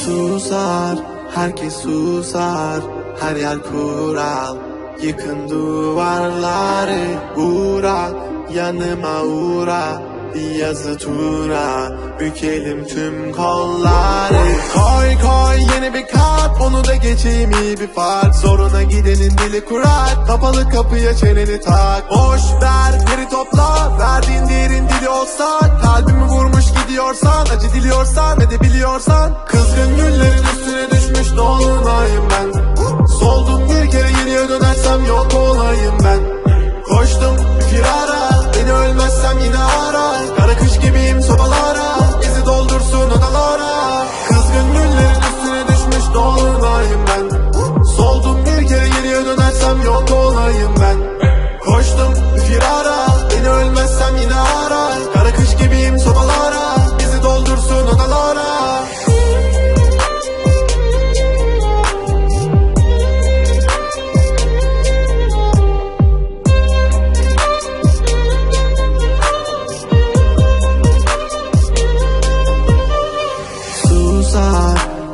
Susar, herkes susar, her yer kural. Yıkın duvarları, uğra, yanıma uğra. Bir yazı tura, bükelim tüm kolları. Koy koy yeni bir kart, onu da geçeyim iyi bir fark. Zoruna gidenin dili kurar, kapalı kapıya çeneni tak. Boş ver geri topla, verdiğin değerin dili olsa. Kalbimi vurmuş gidiyorsan, acı diliyorsan edebiliyorsan. Kızgın güllerin üstüne düşmüş dolunayım ben. Soldum bir kere geriye dönersem yok olayım ben. Koştum firara, beni ölmezsem yine ara. Kara kış gibiyim sobalara, bizi doldursun odalara. Kızgın güllerin üstüne düşmüş dolunayım ben. Soldum bir kere geriye dönersem yok olayım ben. Koştum firara, beni ölmezsem yine ara. Kara kış gibiyim sobalara, bizi doldursun odalara.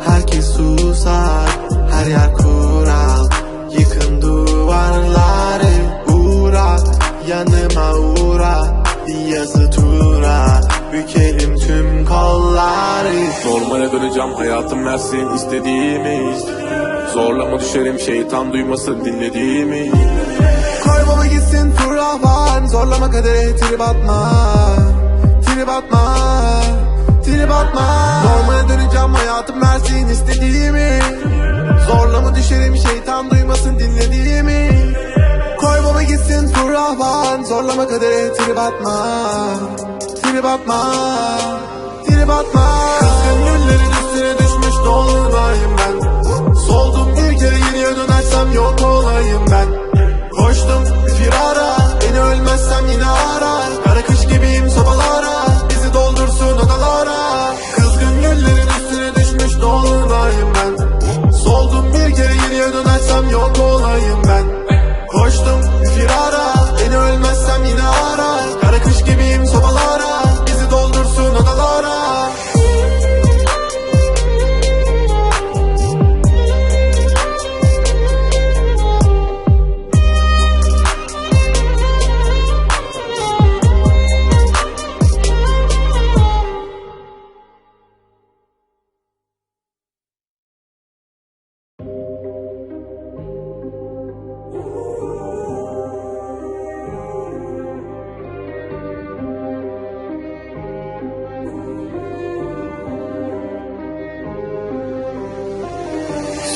Herkes susar, her yer kural. Yıkın duvarları, uğra, yanıma uğra. Bir yazı tura, bükelim tüm kolları. Normale döneceğim, hayatım versin istediğimi. Zorlama düşerim, şeytan duymasın dinlediğimi. Koy baba gitsin furavan, zorlama kadere trip atma. Trip atma, trip atma. Normale döneceğim, hayatım versin istediğimi. Zorlama düşerim, şeytan duymasın dinlediğimi. Koy baba gitsin furavan, zorlama kadere trip atma. Trip atma, trip atma. Kızgın güllerin üstüne düşmüş dolunayım ben. Soldum bir kere geriye dönersem yok olayım ben. Koştum firara, beni ölmezsem yine ara. Kara kış gibiyim sobalara, bizi doldursun odalara. Kızgın güllerin üstüne düşmüş dolunayım ben. Soldum bir kere geriye dönersem yok olayım ben. Koştum firara, beni ölmezsem yine ara. Kara kış gibiyim sobalara, bizi doldursun odalara.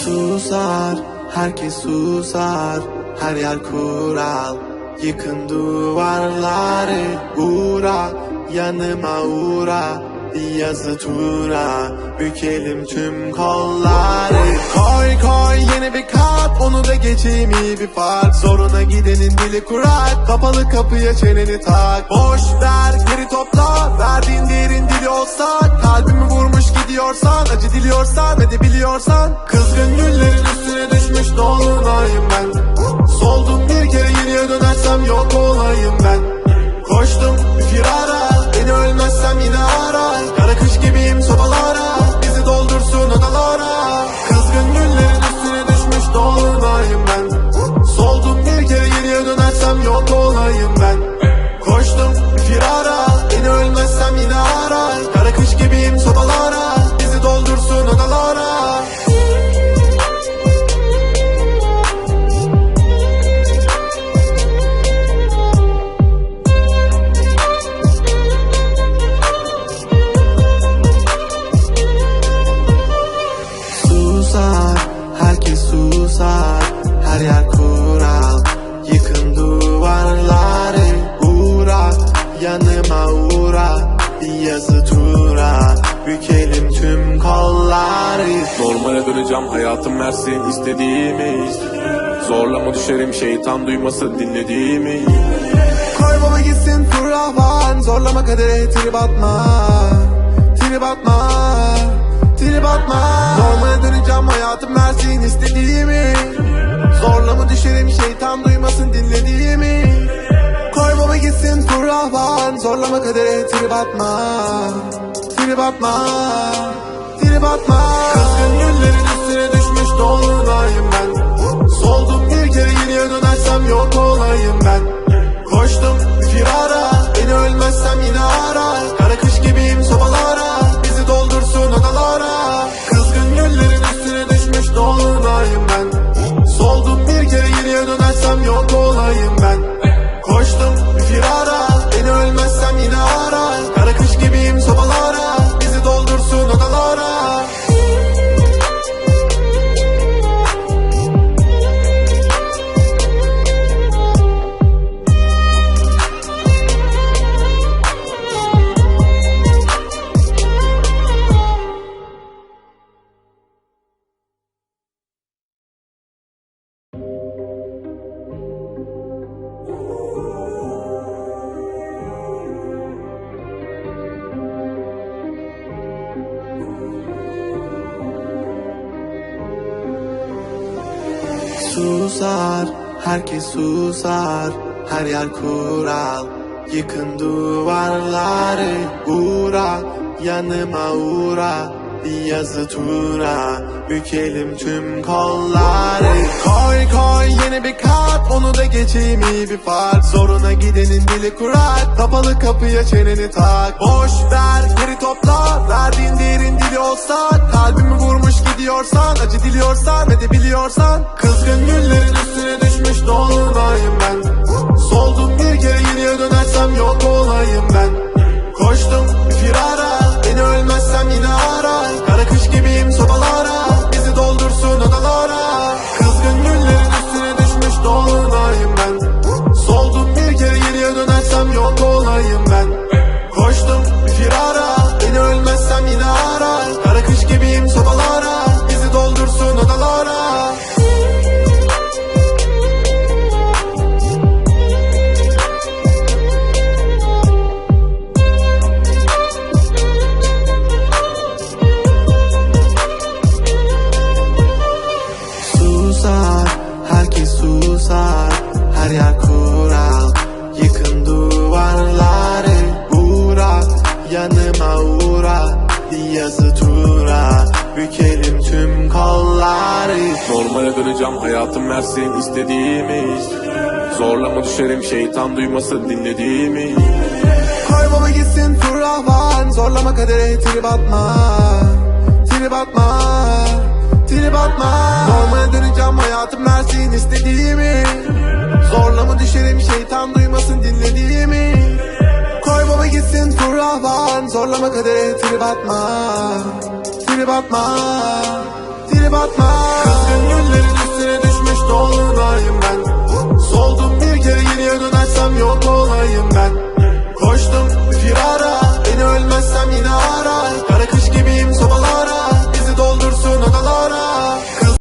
Susar, herkes susar, her yer kural. Yıkın duvarları, uğra, yanıma uğra. Bir yazı tura, bükelim tüm kolları. Koy koy yeni bir kart, onu da geçeyim iyi bir fark. Zoruna gidenin dili kurar, kapalı kapıya çeneni tak. Boş ver geri topla, verdiğin değerin dili olsa. Kalbimi vurmuş gidiyorsan, acı diliyorsan edebiliyorsan. Kızgın güllerin üstüne düşmüş dolunayım ben. Soldum bir kere geriye dönersem yok olayım ben. Koştum firara, beni ölmezsem yine ara. Kara kış gibiyim sobalara, bizi doldursun odalara. Kızgın güllerin üstüne düşmüş dolunayım ben. Soldum bir kere geriye dönersem yok olayım ben. Koştum firara, beni ölmezsem yine ara. Kara kış gibiyim sobalara, bizi doldursun odalara. Herkes susar, her yer kural. Yıkın duvarları, uğra, yanıma uğra. Bir yazı tura, bükelim tüm kolları. Normale döneceğim, hayatım versin istediğimi. Zorlama düşerim, şeytan duymasın dinlediğimi. Koy baba gitsin furavan, zorlama kadere trip atma. Trip atma, trip atma. Normale döneceğim, hayatım versin istediğimi. Zorlama düşerim, şeytan duymasın dinlediğimi. Koy baba gitsin furavan, zorlama kadere trip atma. Trip atma, trip atma. dolunayım ben. Soldum bir kere, geriye dönersem yok olayım ben. Koştum firara, beni ölmezsem yine ara. Kara kış gibiyim sobalara, bizi doldursun odalara. Kızgın güllerin üstüne düşmüş dolunayım ben. Soldum bir kere, geriye dönersem yok olayım ben. Koştum firara, beni ölmezsem yine ara. Kara kış gibiyim sobalara, bizi doldursun odalara. Susar, herkes susar, her yer kural. Yıkın duvarları, uğra, yanıma uğra. Bir yazı tura, bükelim tüm kolları. Koy koy yeni bir kart, onu da geçeyim iyi bir fark. Zoruna gidenin dili kurar, kapalı kapıya çeneni tak. Boş ver geri topla, verdiğin değerin dili olsa. Kalbimi vurmuş gidiyorsan, acı diliyorsan ve de biliyorsan. Kızgın güllerin üstüne düşmüş dolunayım ben. Soldum bir kere, geriye dönersem yok olayım ben. Koştum firara, beni ölmezsem yine ara. Kara kış gibiyim sobalara, bizi doldursun odalara. Kızgın güllerin üstüne düşmüş dolunayım ben. Soldum bir kere, geriye dönersem yok olayım ben. Koştum firara, beni ölmezsem yine ara. Kara kış gibiyim sobalara, bizi doldursun odalara. Herkes susar, her yer kural. Yıkın duvarları, uğra, yanıma uğra. Bir yazı tura, bükelim tüm kolları. Normale döneceğim, hayatım versin istediğimi. Zorlama düşerim, şeytan duymasın dinlediğimi. Koy baba gitsin fırlavan, zorlama kadere trip atma. Trip atma, trip atma. Normale döneceğim, hayatım versin istediğimi. Zorlama düşerim, şeytan duymasın dinlediğimi. Koy baba gitsin fırlavan, zorlama kadere trip atma. Trip atma.